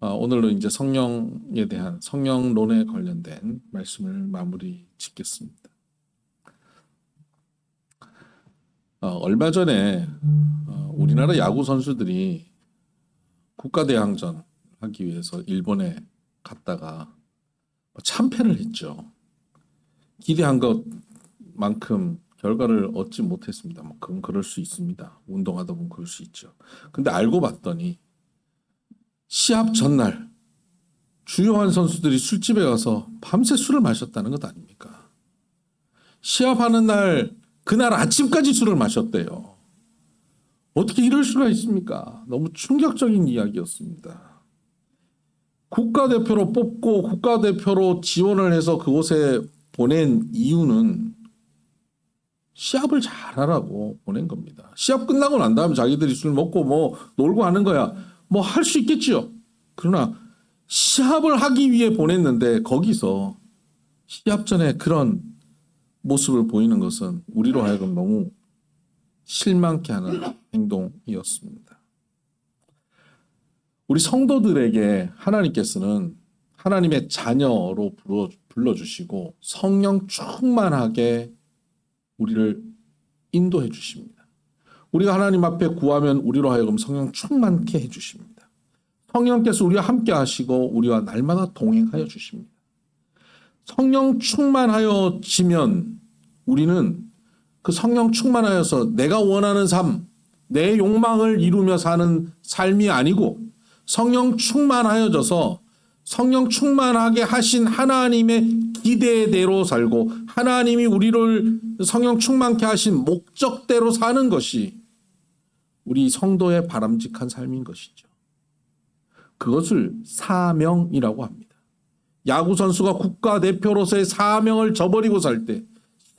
오늘은 이제 성령에 대한 성령론에 관련된 말씀을 마무리 짓겠습니다. 얼마 전에 우리나라 야구 선수들이 국가대항전 하기 위해서 일본에 갔다가 참패를 했죠. 기대한 것만큼 결과를 얻지 못했습니다. 그건 그럴 수 있습니다. 운동하다 보면 그럴 수 있죠. 근데 알고 봤더니 시합 전날 주요한 선수들이 술집에 가서 밤새 술을 마셨다는 것 아닙니까? 시합하는 날 그날 아침까지 술을 마셨대요. 어떻게 이럴 수가 있습니까? 너무 충격적인 이야기였습니다. 국가대표로 뽑고 국가대표로 지원을 해서 그곳에 보낸 이유는 시합을 잘하라고 보낸 겁니다. 시합 끝나고 난 다음에 자기들이 술 먹고 놀고 하는 거야. 할 수 있겠지요. 그러나 시합을 하기 위해 보냈는데 거기서 시합 전에 그런 모습을 보이는 것은 우리로 하여금 너무 실망케 하는 행동이었습니다. 우리 성도들에게 하나님께서는 하나님의 자녀로 불러주시고 성령 충만하게 우리를 인도해 주십니다. 우리가 하나님 앞에 구하면 우리로 하여금 성령 충만케 해주십니다. 성령께서 우리와 함께 하시고 우리와 날마다 동행하여 주십니다. 성령 충만하여지면 우리는 그 성령 충만하여서 내가 원하는 삶, 내 욕망을 이루며 사는 삶이 아니고 성령 충만하여져서 성령 충만하게 하신 하나님의 기대대로 살고 하나님이 우리를 성령 충만케 하신 목적대로 사는 것이 우리 성도의 바람직한 삶인 것이죠. 그것을 사명이라고 합니다. 야구 선수가 국가대표로서의 사명을 저버리고 살 때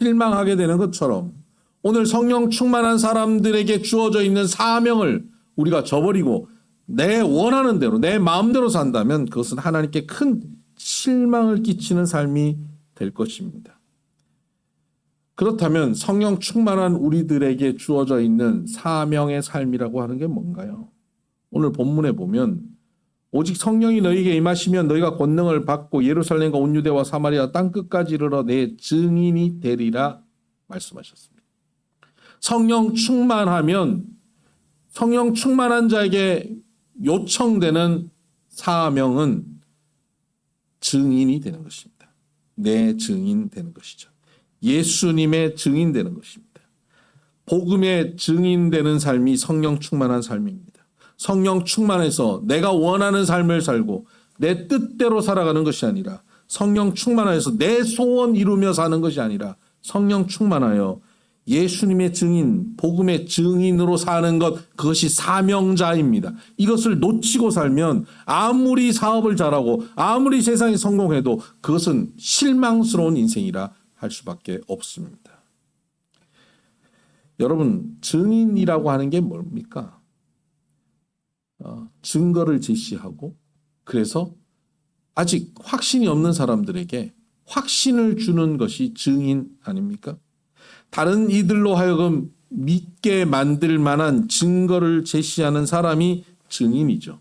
실망하게 되는 것처럼 오늘 성령 충만한 사람들에게 주어져 있는 사명을 우리가 저버리고 내 원하는 대로 내 마음대로 산다면 그것은 하나님께 큰 실망을 끼치는 삶이 될 것입니다. 그렇다면 성령 충만한 우리들에게 주어져 있는 사명의 삶이라고 하는 게 뭔가요? 오늘 본문에 보면 오직 성령이 너희에게 임하시면 너희가 권능을 받고 예루살렘과 온 유대와 사마리아 땅끝까지 이르러 내 증인이 되리라 말씀하셨습니다. 성령 충만하면 성령 충만한 자에게 요청되는 사명은 증인이 되는 것입니다. 내 증인 되는 것이죠. 예수님의 증인 되는 것입니다. 복음의 증인 되는 삶이 성령 충만한 삶입니다. 성령 충만해서 내가 원하는 삶을 살고 내 뜻대로 살아가는 것이 아니라 성령 충만하여서 내 소원 이루며 사는 것이 아니라 성령 충만하여 예수님의 증인, 복음의 증인으로 사는 것, 그것이 사명자입니다. 이것을 놓치고 살면 아무리 사업을 잘하고 아무리 세상에 성공해도 그것은 실망스러운 인생이라 할 수밖에 없습니다. 여러분, 증인이라고 하는 게 뭡니까? 증거를 제시하고 그래서 아직 확신이 없는 사람들에게 확신을 주는 것이 증인 아닙니까? 다른 이들로 하여금 믿게 만들 만한 증거를 제시하는 사람이 증인이죠.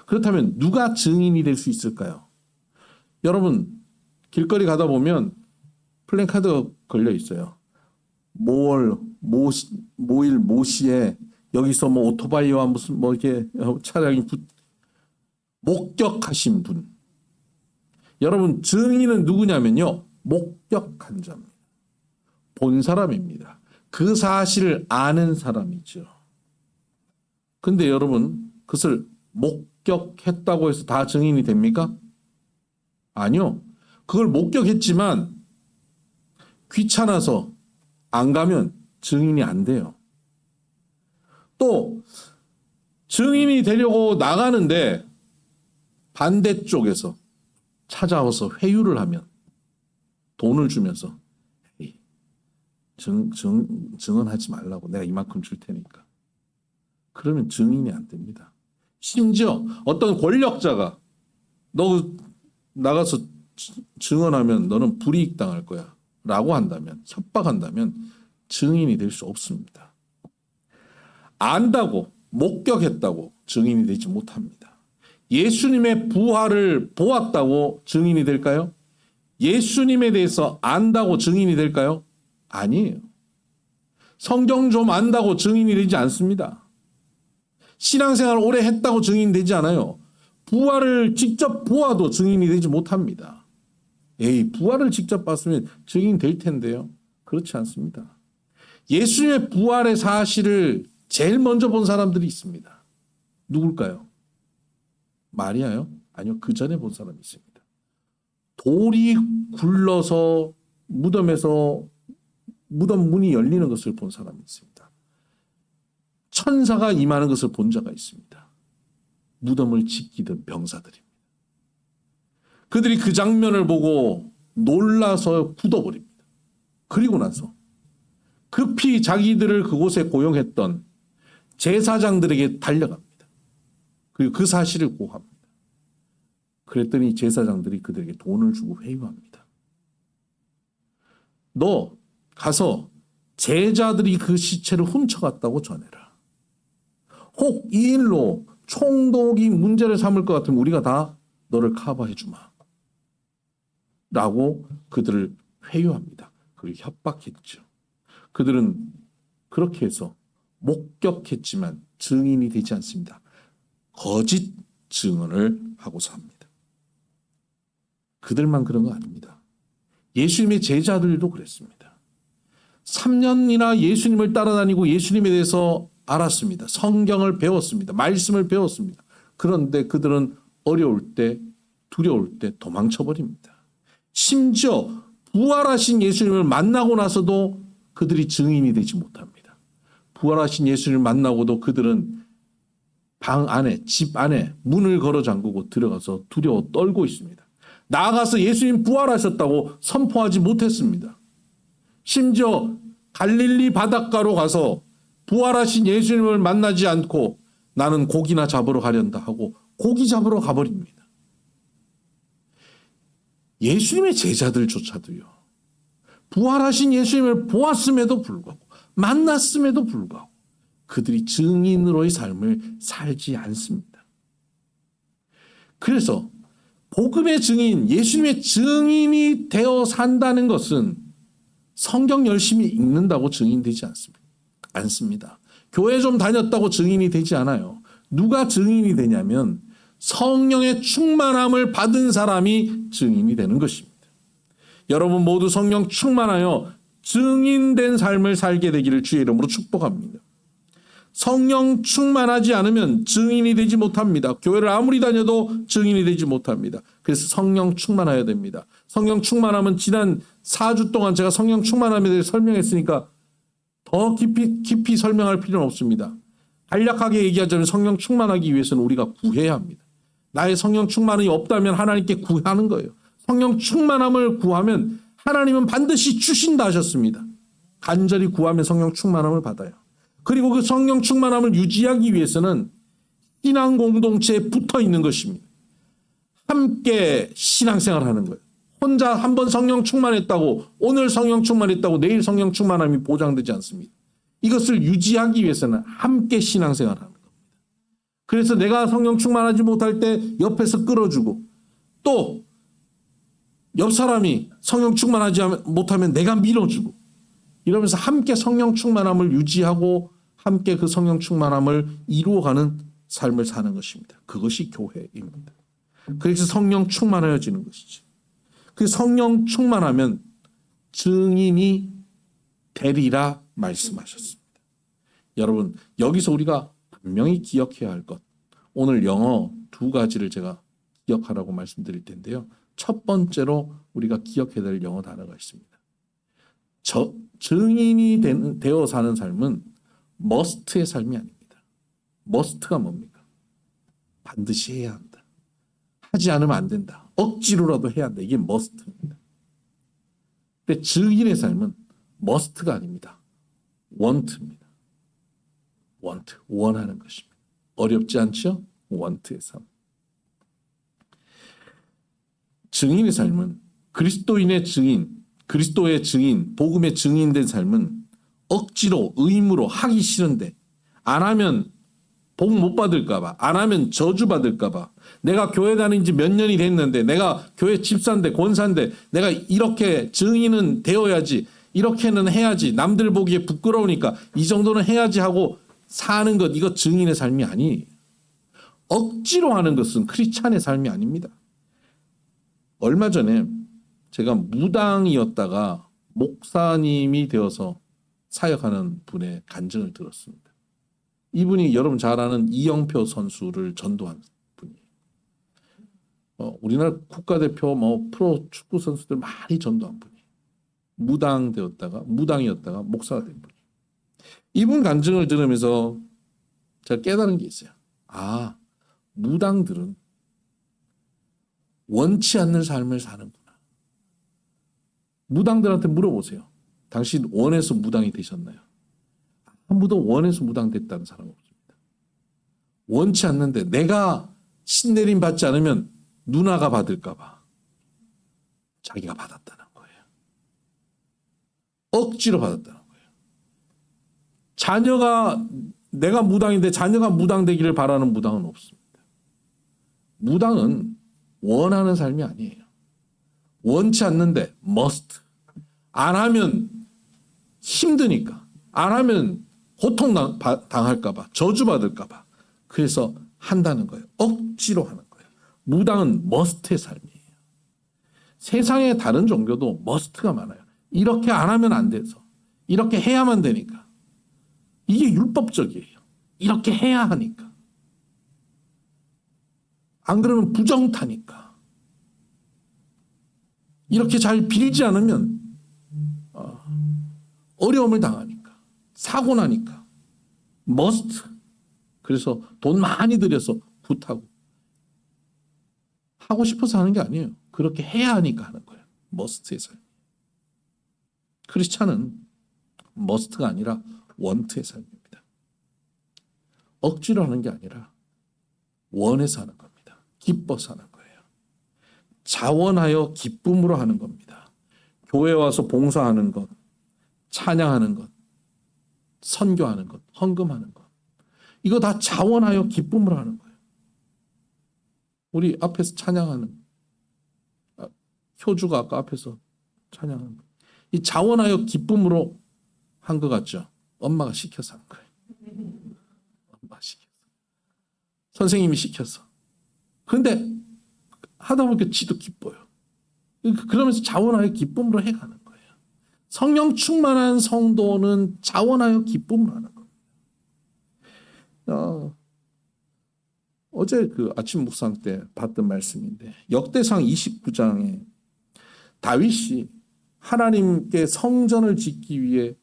그렇다면 누가 증인이 될 수 있을까요? 여러분, 길거리 가다 보면 플랜카드 걸려 있어요. 모일 모시에 여기서 오토바이와 무슨 이렇게 차량이 목격하신 분. 여러분, 증인은 누구냐면요. 목격한 자입니다. 본 사람입니다. 그 사실을 아는 사람이죠. 근데 여러분, 그것을 목격했다고 해서 다 증인이 됩니까? 아니요. 그걸 목격했지만 귀찮아서 안 가면 증인이 안 돼요. 또 증인이 되려고 나가는데 반대쪽에서 찾아와서 회유를 하면 돈을 주면서 증언하지 말라고 내가 이만큼 줄 테니까. 그러면 증인이 안 됩니다. 심지어 어떤 권력자가 너 나가서 증언하면 너는 불이익 당할 거야 라고 한다면, 협박한다면 증인이 될 수 없습니다. 안다고 목격했다고 증인이 되지 못합니다. 예수님의 부활을 보았다고 증인이 될까요? 예수님에 대해서 안다고 증인이 될까요? 아니에요. 성경 좀 안다고 증인이 되지 않습니다. 신앙생활 오래 했다고 증인이 되지 않아요. 부활을 직접 보아도 증인이 되지 못합니다. 부활을 직접 봤으면 증인 될 텐데요. 그렇지 않습니다. 예수님의 부활의 사실을 제일 먼저 본 사람들이 있습니다. 누굴까요? 마리아요? 아니요. 그 전에 본 사람이 있습니다. 돌이 굴러서 무덤에서 무덤 문이 열리는 것을 본 사람이 있습니다. 천사가 임하는 것을 본 자가 있습니다. 무덤을 지키던 병사들입니다. 그들이 그 장면을 보고 놀라서 굳어버립니다. 그리고 나서 급히 자기들을 그곳에 고용했던 제사장들에게 달려갑니다. 그리고 그 사실을 고합니다. 그랬더니 제사장들이 그들에게 돈을 주고 회유합니다. 너 가서 제자들이 그 시체를 훔쳐갔다고 전해라. 혹 이 일로 총독이 문제를 삼을 것 같으면 우리가 다 너를 커버해 주마. 라고 그들을 회유합니다. 그리고 협박했죠. 그들은 그렇게 해서 목격했지만 증인이 되지 않습니다. 거짓 증언을 하고서 합니다. 그들만 그런 거 아닙니다. 예수님의 제자들도 그랬습니다. 3년이나 예수님을 따라다니고 예수님에 대해서 알았습니다. 성경을 배웠습니다. 말씀을 배웠습니다. 그런데 그들은 어려울 때, 두려울 때 도망쳐버립니다. 심지어 부활하신 예수님을 만나고 나서도 그들이 증인이 되지 못합니다. 부활하신 예수님을 만나고도 그들은 방 안에, 집 안에 문을 걸어 잠그고 들어가서 두려워 떨고 있습니다. 나아가서 예수님 부활하셨다고 선포하지 못했습니다. 심지어 갈릴리 바닷가로 가서 부활하신 예수님을 만나지 않고 나는 고기나 잡으러 가련다 하고 고기 잡으러 가버립니다. 예수님의 제자들조차도요. 부활하신 예수님을 보았음에도 불구하고 만났음에도 불구하고 그들이 증인으로의 삶을 살지 않습니다. 그래서 복음의 증인, 예수님의 증인이 되어 산다는 것은 성경 열심히 읽는다고 증인되지 않습니다. 교회 좀 다녔다고 증인이 되지 않아요. 누가 증인이 되냐면 성령의 충만함을 받은 사람이 증인이 되는 것입니다. 여러분 모두 성령 충만하여 증인된 삶을 살게 되기를 주의 이름으로 축복합니다. 성령 충만하지 않으면 증인이 되지 못합니다. 교회를 아무리 다녀도 증인이 되지 못합니다. 그래서 성령 충만해야 됩니다. 성령 충만함은 지난 4주 동안 제가 성령 충만함에 대해 설명했으니까 더 깊이 설명할 필요는 없습니다. 간략하게 얘기하자면 성령 충만하기 위해서는 우리가 구해야 합니다. 나의 성령 충만이 없다면 하나님께 구하는 거예요. 성령 충만함을 구하면 하나님은 반드시 주신다 하셨습니다. 간절히 구하면 성령 충만함을 받아요. 그리고 그 성령 충만함을 유지하기 위해서는 신앙 공동체에 붙어 있는 것입니다. 함께 신앙생활을 하는 거예요. 혼자 한번 성령 충만했다고 오늘 성령 충만했다고 내일 성령 충만함이 보장되지 않습니다. 이것을 유지하기 위해서는 함께 신앙생활을 하는 겁니다. 그래서 내가 성령 충만하지 못할 때 옆에서 끌어주고 또 옆 사람이 성령 충만하지 못하면 내가 밀어주고 이러면서 함께 성령 충만함을 유지하고 함께 그 성령 충만함을 이루어가는 삶을 사는 것입니다. 그것이 교회입니다. 그래서 성령 충만해지는 것이죠. 그 성령 충만하면 증인이 되리라 말씀하셨습니다. 여러분 여기서 우리가 분명히 기억해야 할 것, 오늘 영어 2가지를 제가 기억하라고 말씀드릴 텐데요. 첫 번째로 우리가 기억해야 될 영어 단어가 있습니다. 증인이 되어 사는 삶은 must의 삶이 아닙니다. must가 뭡니까? 반드시 해야 한다. 하지 않으면 안 된다. 억지로라도 해야 한다. 이게 must입니다. 근데 증인의 삶은 must가 아닙니다. want입니다. want, 원하는 것입니다. 어렵지 않죠? want의 삶. 증인의 삶은 그리스도인의 증인, 그리스도의 증인, 복음의 증인된 삶은 억지로 의무로 하기 싫은데 안 하면 복 못 받을까봐, 안 하면 저주 받을까봐, 내가 교회 다닌 지 몇 년이 됐는데, 내가 교회 집사인데, 권사인데, 내가 이렇게 증인은 되어야지, 이렇게는 해야지, 남들 보기에 부끄러우니까 이 정도는 해야지 하고 사는 것, 이거 증인의 삶이 아니에요. 억지로 하는 것은 크리스찬의 삶이 아닙니다. 얼마 전에 제가 무당이었다가 목사님이 되어서 사역하는 분의 간증을 들었습니다. 이분이 여러분 잘 아는 이영표 선수를 전도한 분이에요. 우리나라 국가대표 프로 축구 선수들 많이 전도한 분이에요. 무당이었다가 목사가 된 분이에요. 이분 간증을 들으면서 제가 깨달은 게 있어요. 아, 무당들은 원치 않는 삶을 사는구나. 무당들한테 물어보세요. 당신 원해서 무당이 되셨나요? 아무도 원해서 무당됐다는 사람 없습니다. 원치 않는데 내가 신내림 받지 않으면 누나가 받을까 봐 자기가 받았다는 거예요. 억지로 받았다는 거예요. 자녀가 내가 무당인데 자녀가 무당되기를 바라는 무당은 없습니다. 무당은 원하는 삶이 아니에요. 원치 않는데 must. 안 하면 힘드니까. 안 하면 고통 당할까 봐, 저주받을까 봐. 그래서 한다는 거예요. 억지로 하는 거예요. 무당은 must의 삶이에요. 세상의 다른 종교도 must가 많아요. 이렇게 안 하면 안 돼서. 이렇게 해야만 되니까. 이게 율법적이에요. 이렇게 해야 하니까. 안 그러면 부정타니까. 이렇게 잘 빌지 않으면 어려움을 당하니까. 사고 나니까. must. 그래서 돈 많이 들여서 굿하고. 하고 싶어서 하는 게 아니에요. 그렇게 해야 하니까 하는 거예요. must의 삶. 크리스찬은 must가 아니라 want의 삶입니다. 억지로 하는 게 아니라 원해서 하는 겁니다. 기뻐서 하는 거예요. 자원하여 기쁨으로 하는 겁니다. 교회 와서 봉사하는 것, 찬양하는 것, 선교하는 것, 헌금하는 것. 이거 다 자원하여 기쁨으로 하는 거예요. 우리 앞에서 찬양하는 효주가 아까 앞에서 찬양하는 것. 이 자원하여 기쁨으로 한 것 같죠? 엄마가 시켜서 한 거예요. 엄마가 시켜서. 선생님이 시켜서. 그런데 하다 보니까 지도 기뻐요. 그러면서 자원하여 기쁨으로 해가는 거예요. 성령 충만한 성도는 자원하여 기쁨으로 하는 거예요. 어제 그 아침 묵상 때 봤던 말씀인데 역대상 29장에 다윗이 하나님께 성전을 짓기 위해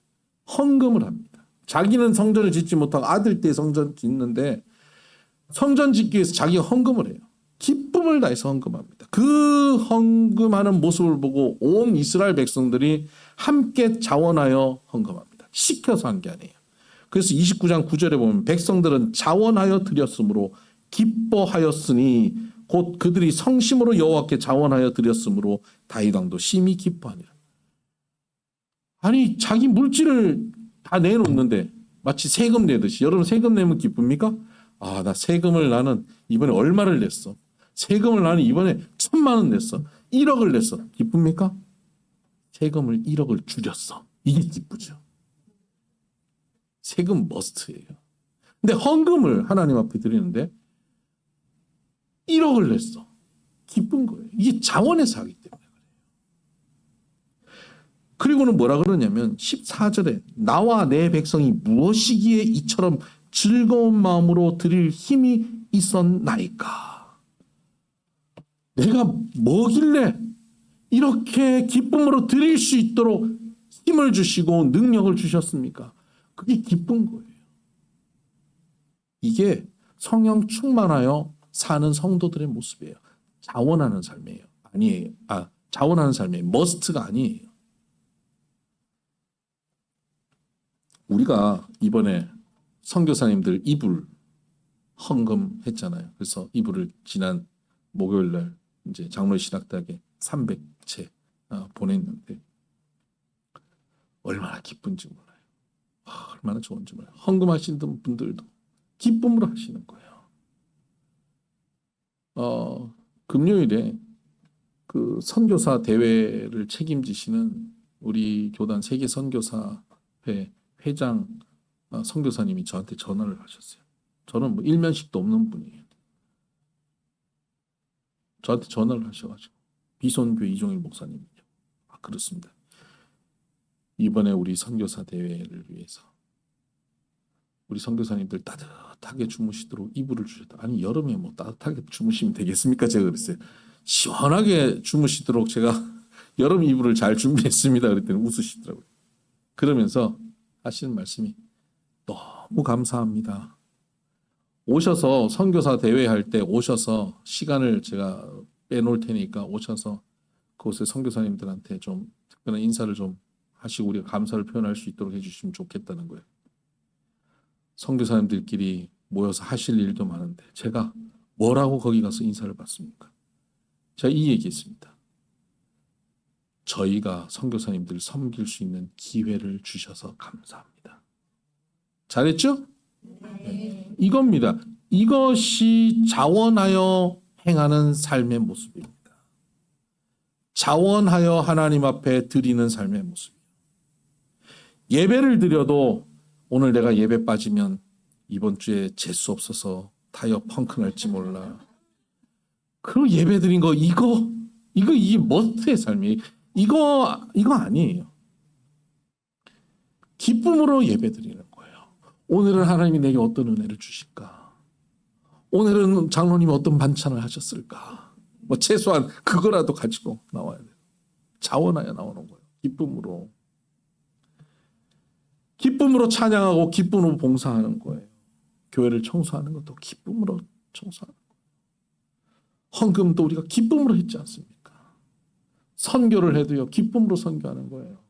헌금을 합니다. 자기는 성전을 짓지 못하고 아들 때 성전 짓는데 성전 짓기 위해서 자기가 헌금을 해요. 기쁨을 다해서 헌금합니다. 그 헌금하는 모습을 보고 온 이스라엘 백성들이 함께 자원하여 헌금합니다. 시켜서 한 게 아니에요. 그래서 29장 9절에 보면 백성들은 자원하여 드렸으므로 기뻐하였으니 곧 그들이 성심으로 여호와께 자원하여 드렸으므로 다윗 왕도 심히 기뻐하니라. 아니 자기 물질을 다 내놓는데 마치 세금 내듯이. 여러분 세금 내면 기쁩니까? 아, 나 세금을 나는 이번에 얼마를 냈어. 세금을 나는 이번에 1,000만 원 냈어. 1억을 냈어. 기쁩니까? 세금을 1억을 줄였어. 이게 기쁘죠. 세금 머스트예요. 근데 헌금을 하나님 앞에 드리는데 1억을 냈어. 기쁜 거예요. 이게 자원에서 하기 때문에 그래요. 그리고는 뭐라 그러냐면 14절에 나와 내 백성이 무엇이기에 이처럼 즐거운 마음으로 드릴 힘이 있었나이까. 내가 뭐길래 이렇게 기쁨으로 드릴 수 있도록 힘을 주시고 능력을 주셨습니까? 그게 기쁜 거예요. 이게 성령 충만하여 사는 성도들의 모습이에요. 자원하는 삶이에요. 아니에요. 자원하는 삶이에요. 머스트가 아니에요. 우리가 이번에 선교사님들 이불 헌금했잖아요. 그래서 이불을 지난 목요일 날 이제 장로의 신학대학에 300채 보냈는데 얼마나 기쁜지 몰라요. 얼마나 좋은지 몰라요. 헌금하신 분들도 기쁨으로 하시는 거예요. 금요일에 그 선교사 대회를 책임지시는 우리 교단 세계 선교사회 회장 선교사님이 저한테 전화를 하셨어요. 저는 뭐 일면식도 없는 분이에요. 저한테 전화를 하셔가지고 비선교회 이종일 목사님이죠. 아, 그렇습니다. 이번에 우리 선교사 대회를 위해서 우리 선교사님들 따뜻하게 주무시도록 이불을 주셨다. 아니 여름에 뭐 따뜻하게 주무시면 되겠습니까? 제가 그랬어요. 시원하게 주무시도록 제가 여름 이불을 잘 준비했습니다. 그랬더니 웃으시더라고요. 그러면서 하시는 말씀이 너무 감사합니다. 오셔서 선교사 대회 할 때 오셔서 시간을 제가 빼놓을 테니까 오셔서 그곳에 선교사님들한테 좀 특별한 인사를 좀 하시고 우리가 감사를 표현할 수 있도록 해주시면 좋겠다는 거예요. 선교사님들끼리 모여서 하실 일도 많은데 제가 뭐라고 거기 가서 인사를 받습니까? 제가 이 얘기했습니다. 저희가 선교사님들 섬길 수 있는 기회를 주셔서 감사합니다. 잘했죠? 네. 이겁니다. 이것이 자원하여 행하는 삶의 모습입니다. 자원하여 하나님 앞에 드리는 삶의 모습이에요. 예배를 드려도 오늘 내가 예배 빠지면 이번 주에 재수 없어서 타이어 펑크 날지 몰라. 그 예배 드린 거 이게 머트의 삶이에요. 이거 아니에요. 기쁨으로 예배 드리는 거예요. 오늘은 하나님이 내게 어떤 은혜를 주실까? 오늘은 장로님이 어떤 반찬을 하셨을까? 뭐 최소한 그거라도 가지고 나와야 돼요. 자원하여 나오는 거예요. 기쁨으로 찬양하고 기쁨으로 봉사하는 거예요. 교회를 청소하는 것도 기쁨으로 청소하는 거예요. 헌금도 우리가 기쁨으로 했지 않습니까? 선교를 해도요. 기쁨으로 선교하는 거예요.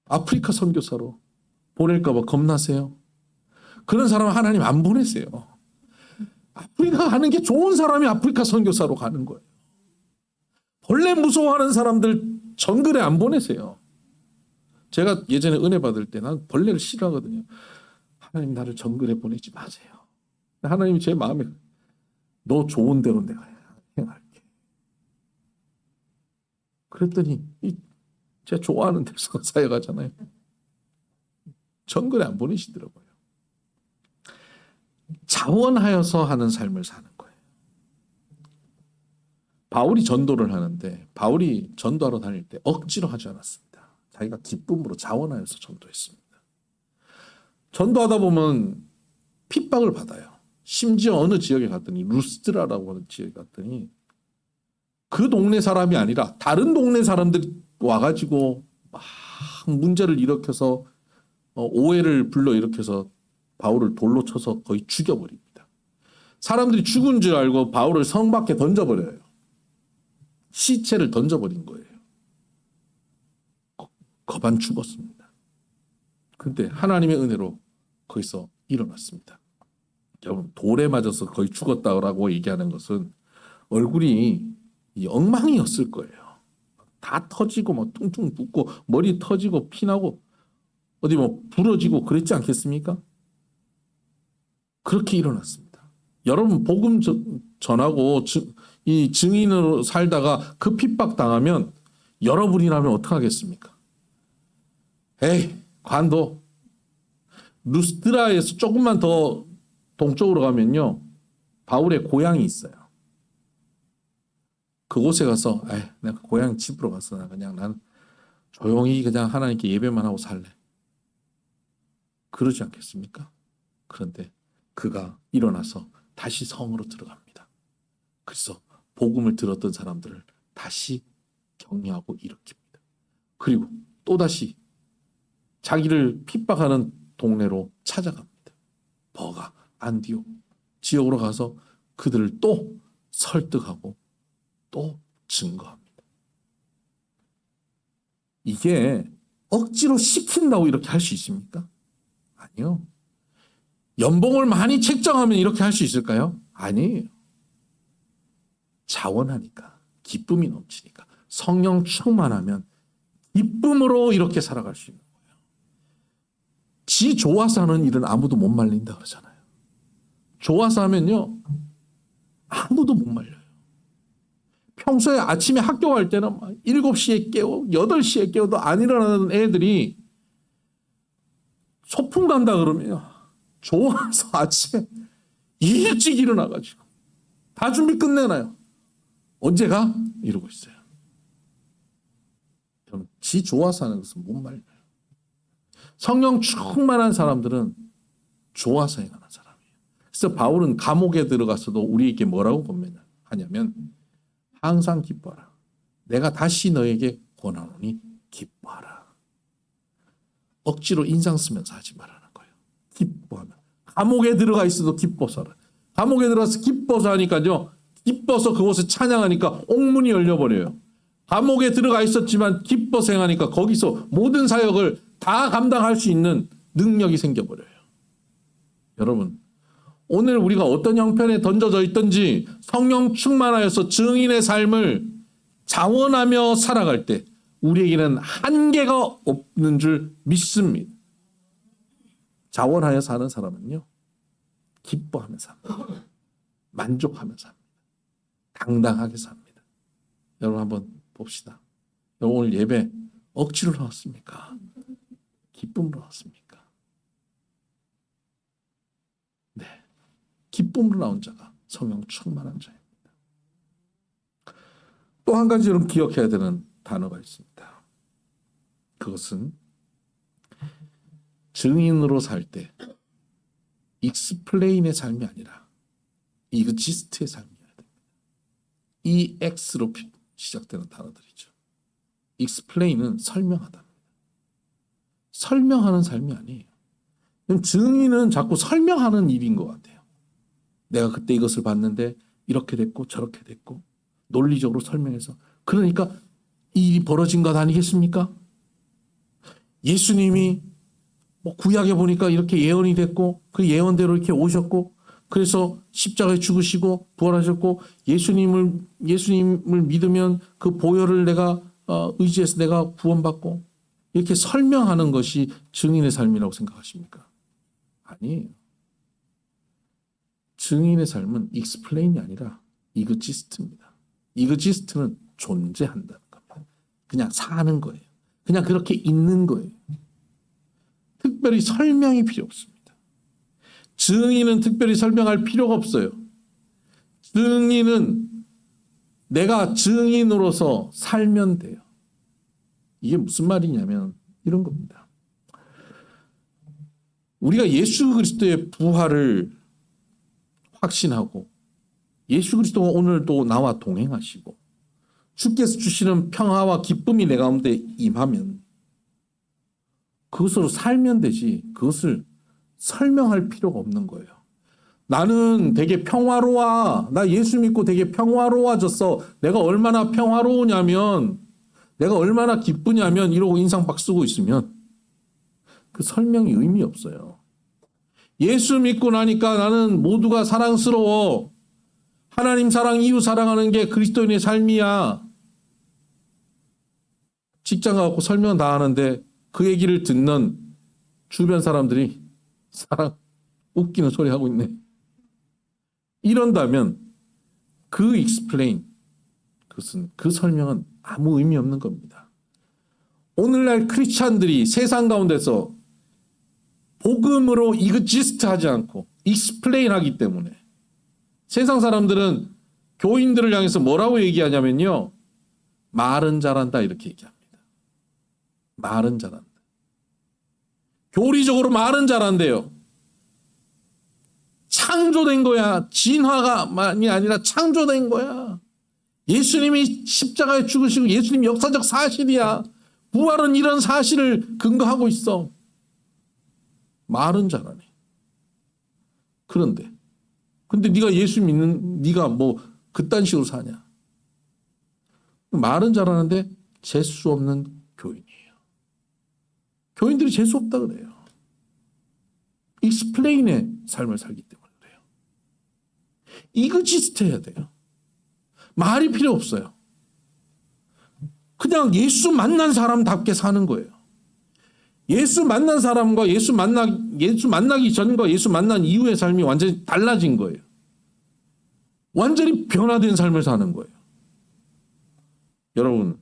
아프리카 선교사로 보낼까 봐 겁나세요? 그런 사람은 하나님 안 보내세요. 아프리카 가는 게 좋은 사람이 아프리카 선교사로 가는 거예요. 벌레 무서워하는 사람들 정글에 안 보내세요. 제가 예전에 은혜 받을 때 난 벌레를 싫어하거든요. 하나님 나를 정글에 보내지 마세요. 하나님이 제 마음에 너 좋은 대로 내가 행할게. 그랬더니 제가 좋아하는 데서 사역하잖아요. 정글에 안 보내시더라고요. 자원하여서 하는 삶을 사는 거예요. 바울이 전도를 하는데 바울이 전도하러 다닐 때 억지로 하지 않았습니다. 자기가 기쁨으로 자원하여서 전도했습니다. 전도하다 보면 핍박을 받아요. 심지어 어느 지역에 갔더니 루스드라라고 하는 지역에 갔더니 그 동네 사람이 아니라 다른 동네 사람들이 와가지고 막 문제를 일으켜서 오해를 불러일으켜서 바울을 돌로 쳐서 거의 죽여버립니다. 사람들이 죽은 줄 알고 바울을 성 밖에 던져버려요. 시체를 던져버린 거예요. 거반 죽었습니다. 근데 하나님의 은혜로 거기서 일어났습니다. 여러분 돌에 맞아서 거의 죽었다고 얘기하는 것은 얼굴이 엉망이었을 거예요. 다 터지고 뭐 퉁퉁 붓고 머리 터지고 피나고 어디 뭐 부러지고 그랬지 않겠습니까? 그렇게 일어났습니다. 여러분 복음 전하고 이 증인으로 살다가 그 핍박 당하면 여러분이라면 어떡하겠습니까? 에이 관도 루스드라에서 조금만 더 동쪽으로 가면요 바울의 고향이 있어요. 그곳에 가서 내가 고향 집으로 가서 난 조용히 그냥 하나님께 예배만 하고 살래. 그러지 않겠습니까? 그런데 그가 일어나서 다시 성으로 들어갑니다. 그래서 복음을 들었던 사람들을 다시 격려하고 일으킵니다. 그리고 또다시 자기를 핍박하는 동네로 찾아갑니다. 버가, 안디옥 지역으로 가서 그들을 또 설득하고 또 증거합니다. 이게 억지로 시킨다고 이렇게 할 수 있습니까? 아니요. 연봉을 많이 책정하면 이렇게 할 수 있을까요? 아니에요. 자원하니까, 기쁨이 넘치니까, 성령 충만하면 기쁨으로 이렇게 살아갈 수 있는 거예요. 지 좋아서 하는 일은 아무도 못 말린다 그러잖아요. 좋아서 하면요, 아무도 못 말려요. 평소에 아침에 학교 갈 때는 막 7시에 깨워, 8시에 깨워도 안 일어나는 애들이 소풍 간다 그러면 좋아서 아침에 일찍 일어나가지고 다 준비 끝내놔요. 언제 가? 이러고 있어요. 그럼 지 좋아서 하는 것은 못 말려요. 성령 충만한 사람들은 좋아서 행하는 사람이에요. 그래서 바울은 감옥에 들어가서도 우리에게 뭐라고 하냐면 항상 기뻐하라. 내가 다시 너에게 권하노니 기뻐하라. 억지로 인상 쓰면서 하지 말라는 거예요. 기뻐하면. 감옥에 들어가 있어도 기뻐서 하라. 감옥에 들어가서 기뻐서 하니까요. 기뻐서 그곳에 찬양하니까 옥문이 열려버려요. 감옥에 들어가 있었지만 기뻐서 행하니까 거기서 모든 사역을 다 감당할 수 있는 능력이 생겨버려요. 여러분, 오늘 우리가 어떤 형편에 던져져 있든지 성령 충만하여서 증인의 삶을 자원하며 살아갈 때 우리에게는 한계가 없는 줄 믿습니다. 자원하여 사는 사람은요, 기뻐하며 삽니다. 만족하며 삽니다. 당당하게 삽니다. 여러분 한번 봅시다. 여러분 오늘 예배 억지로 나왔습니까? 기쁨으로 나왔습니까? 네, 기쁨으로 나온 자가 성령 충만한 자입니다. 또 한 가지 여러분 기억해야 되는 단어가 있습니다. 그것은 증인으로 살 때 익스플레인의 삶이 아니라 이그지스트의 삶이어야 됩니다. EX로 시작되는 단어들이죠. 익스플레인은 설명하답니다. 설명하는 삶이 아니에요. 증인은 자꾸 설명하는 일인 것 같아요. 내가 그때 이것을 봤는데 이렇게 됐고 저렇게 됐고 논리적으로 설명해서 그러니까 이 일이 벌어진 것 아니겠습니까? 예수님이 뭐 구약에 보니까 이렇게 예언이 됐고 그 예언대로 이렇게 오셨고 그래서 십자가에 죽으시고 부활하셨고 예수님을 믿으면 그 보혈을 내가 의지해서 내가 구원받고 이렇게 설명하는 것이 증인의 삶이라고 생각하십니까? 아니에요. 증인의 삶은 익스플레인이 아니라 이그지스트입니다. 이그지스트는 존재한다는 겁니다. 그냥 사는 거예요. 그냥 그렇게 있는 거예요. 특별히 설명이 필요 없습니다. 증인은 특별히 설명할 필요가 없어요. 증인은 내가 증인으로서 살면 돼요. 이게 무슨 말이냐면 이런 겁니다. 우리가 예수 그리스도의 부활을 확신하고 예수 그리스도가 오늘도 나와 동행하시고 주께서 주시는 평화와 기쁨이 내 가운데 임하면 그것으로 살면 되지 그것을 설명할 필요가 없는 거예요. 나는 되게 평화로워. 나 예수 믿고 되게 평화로워졌어. 내가 얼마나 평화로우냐면 내가 얼마나 기쁘냐면 이러고 인상 막 쓰고 있으면 그 설명이 의미 없어요. 예수 믿고 나니까 나는 모두가 사랑스러워. 하나님 사랑, 이웃 사랑하는 게 그리스도인의 삶이야. 직장 가고 설명 다 하는데 그 얘기를 듣는 주변 사람들이 사랑 웃기는 소리 하고 있네. 이런다면 그 explain 그것은 그 설명은 아무 의미 없는 겁니다. 오늘날 크리스찬들이 세상 가운데서 복음으로 이그지스트 하지 않고 explain 하기 때문에 세상 사람들은 교인들을 향해서 뭐라고 얘기하냐면요. 말은 잘한다 이렇게 얘기합니다. 말은 잘한다. 교리적으로 말은 잘한대요. 창조된 거야. 진화가만이 아니라 창조된 거야. 예수님이 십자가에 죽으시고 예수님 역사적 사실이야. 부활은 이런 사실을 근거하고 있어. 말은 잘하네. 근데 네가 예수 믿는 네가 뭐 그딴 식으로 사냐. 말은 잘하는데 재수 없는 교인이에요. 교인들이 재수 없다 그래요. 익스플레인의 삶을 살기 때문에 그래요. 이그지스트 해야 돼요. 말이 필요 없어요. 그냥 예수 만난 사람답게 사는 거예요. 예수 만난 사람과 예수 만나기 전과 예수 만난 이후의 삶이 완전히 달라진 거예요. 완전히 변화된 삶을 사는 거예요. 여러분,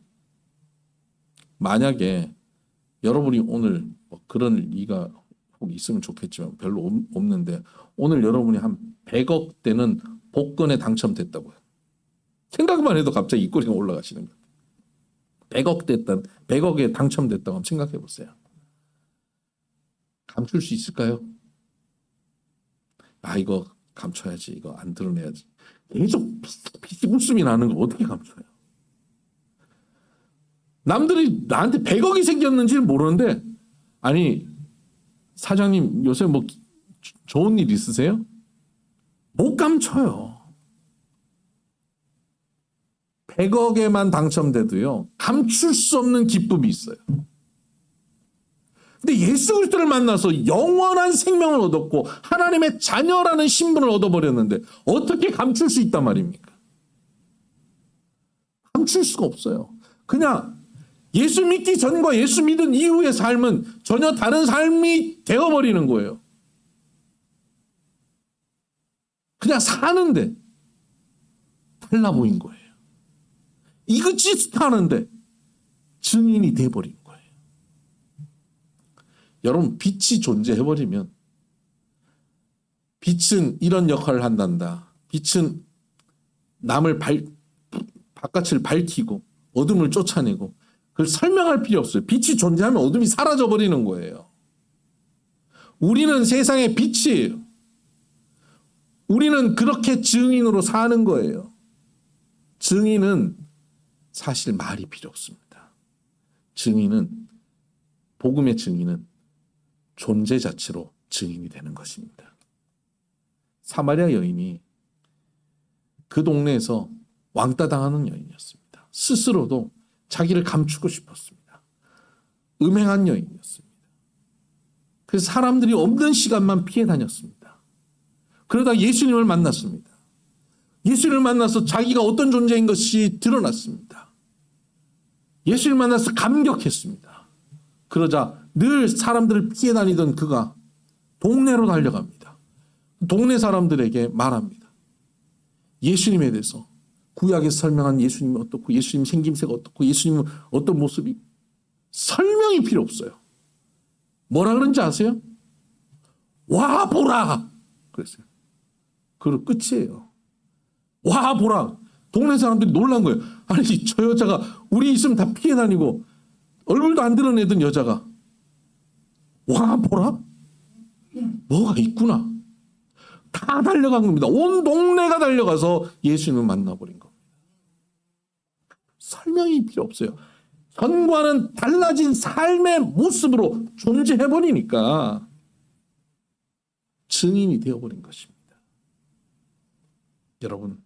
만약에 여러분이 오늘 그런 리가 혹 있으면 좋겠지만 별로 없는데 오늘 여러분이 한 100억 되는 복권에 당첨됐다고요. 생각만 해도 갑자기 입꼬리가 올라가시는 거예요. 100억에 당첨됐다고 한번 생각해 보세요. 감출 수 있을까요? 이거 감춰야지. 이거 안 드러내야지. 계속 피식 웃음이 나는 거 어떻게 감춰요? 남들이 나한테 100억이 생겼는지는 모르는데 아니 사장님 요새 뭐 좋은 일 있으세요? 못 감춰요. 100억에만 당첨돼도요. 감출 수 없는 기쁨이 있어요. 근데 예수 그리스도를 만나서 영원한 생명을 얻었고 하나님의 자녀라는 신분을 얻어버렸는데 어떻게 감출 수 있단 말입니까? 감출 수가 없어요. 그냥 예수 믿기 전과 예수 믿은 이후의 삶은 전혀 다른 삶이 되어버리는 거예요. 그냥 사는데 달라 보인 거예요. 이것짓 하는데 증인이 돼버린 거예요. 여러분, 빛이 존재해버리면 빛은 이런 역할을 한단다. 빛은 남을 바깥을 밝히고 어둠을 쫓아내고 그걸 설명할 필요 없어요. 빛이 존재하면 어둠이 사라져버리는 거예요. 우리는 세상의 빛이에요. 우리는 그렇게 증인으로 사는 거예요. 증인은 사실 말이 필요 없습니다. 복음의 증인은 존재 자체로 증인이 되는 것입니다. 사마리아 여인이 그 동네에서 왕따 당하는 여인이었습니다. 스스로도 자기를 감추고 싶었습니다. 음행한 여인이었습니다. 그래서 사람들이 없는 시간만 피해 다녔습니다. 그러다 예수님을 만났습니다. 예수님을 만나서 자기가 어떤 존재인 것이 드러났습니다. 예수님을 만나서 감격했습니다. 그러자 늘 사람들을 피해 다니던 그가 동네로 달려갑니다. 동네 사람들에게 말합니다. 예수님에 대해서 구약에서 설명한 예수님은 어떻고 예수님 생김새가 어떻고 예수님은 어떤 모습이 설명이 필요 없어요. 뭐라 그런지 아세요? 와 보라 그랬어요. 그리고 끝이에요. 와 보라. 동네 사람들이 놀란 거예요. 아니 저 여자가 우리 있으면 다 피해 다니고 얼굴도 안 드러내던 여자가 와 보라? 뭐가 있구나. 다 달려간 겁니다. 온 동네가 달려가서 예수님을 만나버린 겁니다. 설명이 필요 없어요. 전과는 달라진 삶의 모습으로 존재해버리니까 증인이 되어버린 것입니다. 여러분,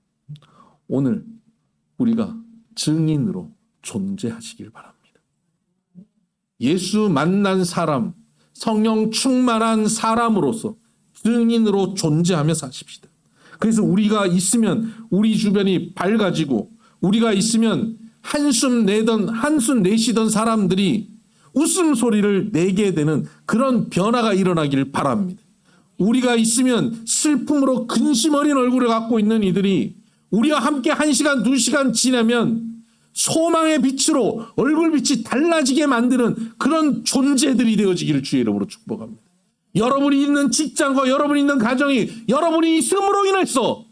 오늘 우리가 증인으로 존재하시길 바랍니다. 예수 만난 사람, 성령 충만한 사람으로서 증인으로 존재하며 사십시다. 그래서 우리가 있으면 우리 주변이 밝아지고 우리가 있으면 한숨 내쉬던 사람들이 웃음소리를 내게 되는 그런 변화가 일어나길 바랍니다. 우리가 있으면 슬픔으로 근심 어린 얼굴을 갖고 있는 이들이 우리와 함께 1시간, 2시간 지나면 소망의 빛으로 얼굴빛이 달라지게 만드는 그런 존재들이 되어지기를 주의 이름으로 축복합니다. 여러분이 있는 직장과 여러분이 있는 가정이 여러분이 있음으로 인해서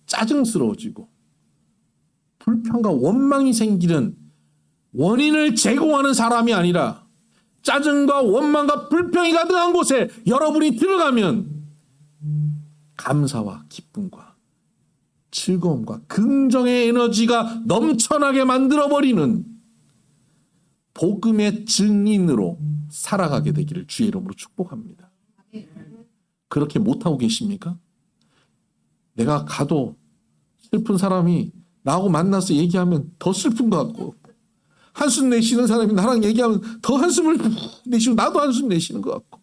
짜증스러워지고 불평과 원망이 생기는 원인을 제공하는 사람이 아니라 짜증과 원망과 불평이 가득한 곳에 여러분이 들어가면 감사와 기쁨과 즐거움과 긍정의 에너지가 넘쳐나게 만들어버리는 복음의 증인으로 살아가게 되기를 주의 이름으로 축복합니다. 그렇게 못하고 계십니까? 내가 가도 슬픈 사람이 나하고 만나서 얘기하면 더 슬픈 것 같고 한숨 내쉬는 사람이 나랑 얘기하면 더 한숨을 내쉬고 나도 한숨 내쉬는 것 같고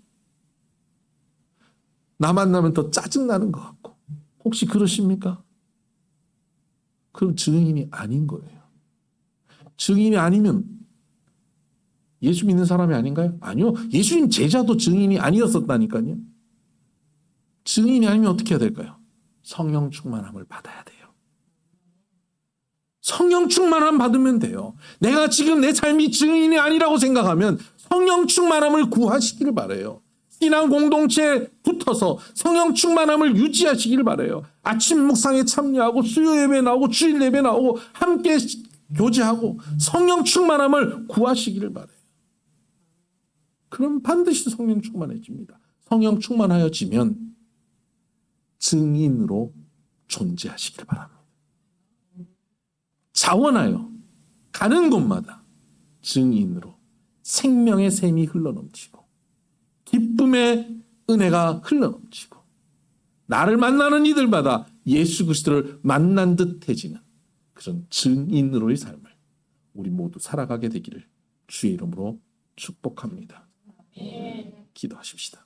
나 만나면 더 짜증나는 것 같고 혹시 그러십니까? 그럼 증인이 아닌 거예요. 증인이 아니면 예수 믿는 사람이 아닌가요? 아니요. 예수님 제자도 증인이 아니었었다니까요. 증인이 아니면 어떻게 해야 될까요? 성령 충만함을 받아야 돼요. 성령 충만함 받으면 돼요. 내가 지금 내 삶이 증인이 아니라고 생각하면 성령 충만함을 구하시기를 바라요. 신앙 공동체에 붙어서 성령 충만함을 유지하시기를 바라요. 아침 묵상에 참여하고 수요 예배 나오고 주일 예배 나오고 함께 교제하고 성령 충만함을 구하시기를 바라요. 그럼 반드시 성령 충만해집니다. 성령 충만하여지면 증인으로 존재하시기를 바랍니다. 자원하여 가는 곳마다 증인으로 생명의 샘이 흘러넘치고 기쁨의 은혜가 흘러넘치고 나를 만나는 이들마다 예수 그리스도를 만난 듯해지는 그런 증인으로의 삶을 우리 모두 살아가게 되기를 주의 이름으로 축복합니다. 기도하십시다.